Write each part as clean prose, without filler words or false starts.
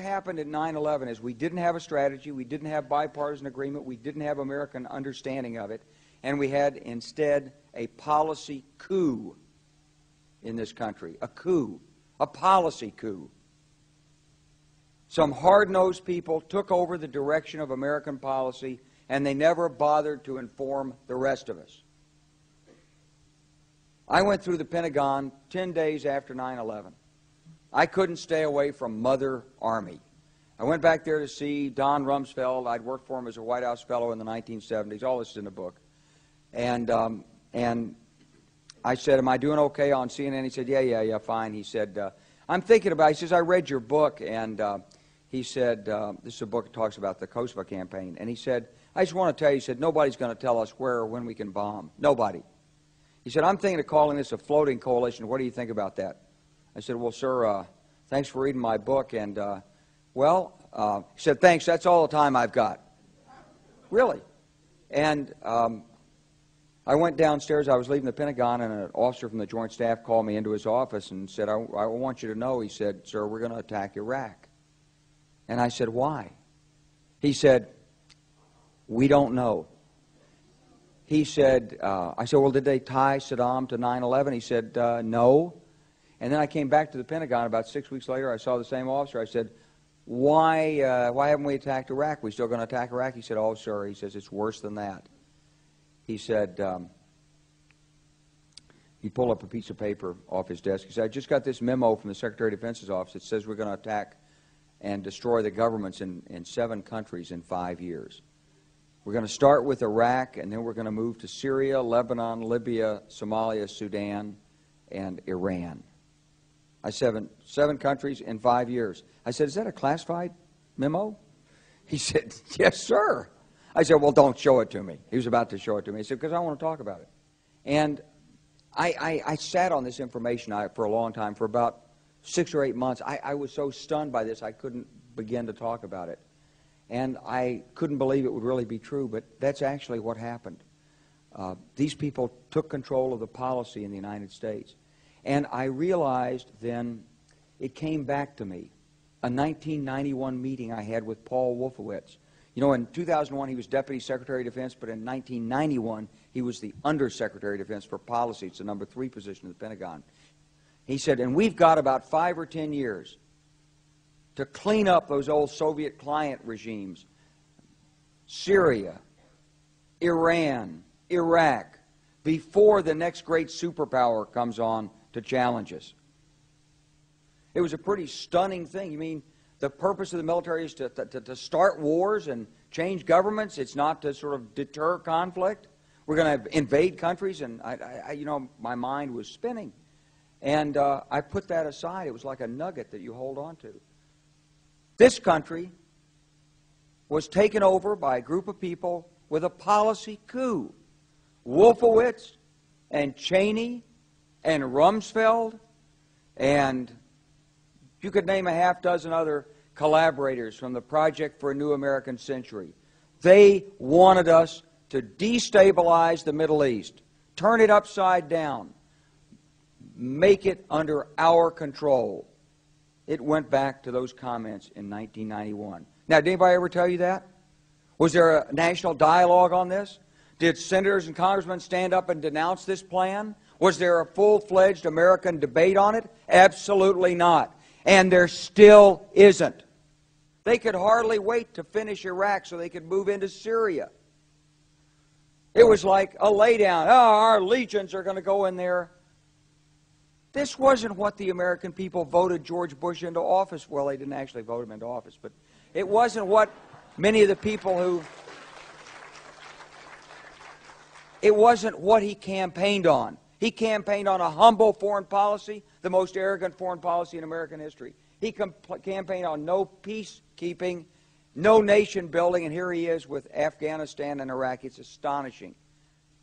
happened at 9/11 is we didn't have a strategy, we didn't have bipartisan agreement, we didn't have American understanding of it, and we had instead a policy coup in this country. A coup. A policy coup. Some hard-nosed people took over the direction of American policy, and they never bothered to inform the rest of us. I went through the Pentagon 10 days after 9/11. I couldn't stay away from Mother Army. I went back there to see Don Rumsfeld. I'd worked for him as a White House fellow in the 1970s. All this is in the book. And I said, am I doing okay on CNN? He said, yeah, fine. He said, I'm thinking about it. He says, I read your book, and he said, this is a book that talks about the Kosovo campaign. And he said, I just want to tell you, he said, nobody's going to tell us where or when we can bomb. Nobody. He said, I'm thinking of calling this a floating coalition. What do you think about that? I said, well, sir, thanks for reading my book. And, he said, thanks, that's all the time I've got. Really. And I went downstairs. I was leaving the Pentagon, and an officer from the Joint Staff called me into his office and said, I want you to know, he said, sir, we're going to attack Iraq. And I said, why? He said, we don't know. He said, I said, well, did they tie Saddam to 9/11? He said, no. And then I came back to the Pentagon about 6 weeks later. I saw the same officer. I said, why haven't we attacked Iraq? We still going to attack Iraq? He said, oh, sir. He says, it's worse than that. He said, he pulled up a piece of paper off his desk. He said, I just got this memo from the Secretary of Defense's office. It says we're going to attack and destroy the governments in 7 countries in 5 years. We're going to start with Iraq, and then we're going to move to Syria, Lebanon, Libya, Somalia, Sudan, and Iran. I said, 7 countries in 5 years. I said, is that a classified memo? He said, yes, sir. I said, well, don't show it to me. He was about to show it to me. He said, because I want to talk about it. And I sat on this information for a long time, for about 6 or 8 months. I was so stunned by this, I couldn't begin to talk about it. And I couldn't believe it would really be true, but that's actually what happened. These people took control of the policy in the United States. And I realized then, it came back to me, a 1991 meeting I had with Paul Wolfowitz. You know, in 2001, he was Deputy Secretary of Defense, but in 1991, he was the Undersecretary of Defense for Policy. It's the number 3 position at the Pentagon. He said, and we've got about 5 or 10 years to clean up those old Soviet client regimes. Syria, Iran, Iraq, before the next great superpower comes on to challenge us. It was a pretty stunning thing. You mean, the purpose of the military is to start wars and change governments? It's not to sort of deter conflict? We're going to invade countries? And, you know, my mind was spinning. And I put that aside. It was like a nugget that you hold on to. This country was taken over by a group of people with a policy coup. Wolfowitz and Cheney and Rumsfeld, and you could name a half dozen other collaborators from the Project for a New American Century. They wanted us to destabilize the Middle East, turn it upside down, make it under our control. It went back to those comments in 1991. Now, did anybody ever tell you that? Was there a national dialogue on this? Did senators and congressmen stand up and denounce this plan? Was there a full-fledged American debate on it? Absolutely not. And there still isn't. They could hardly wait to finish Iraq so they could move into Syria. It was like a laydown. Oh, our legions are going to go in there. This wasn't what the American people voted George Bush into office. Well, they didn't actually vote him into office, but it wasn't what many of the people who... It wasn't what he campaigned on. He campaigned on a humble foreign policy, the most arrogant foreign policy in American history. He campaigned on no peacekeeping, no nation building, and here he is with Afghanistan and Iraq. It's astonishing.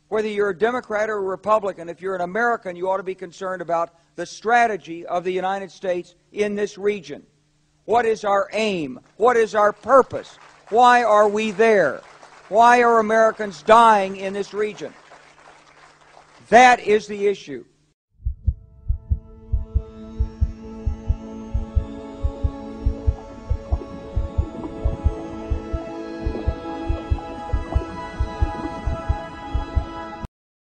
Whether you're a Democrat or a Republican, if you're an American, you ought to be concerned about the strategy of the United States in this region. What is our aim? What is our purpose? Why are we there? Why are Americans dying in this region? That is the issue.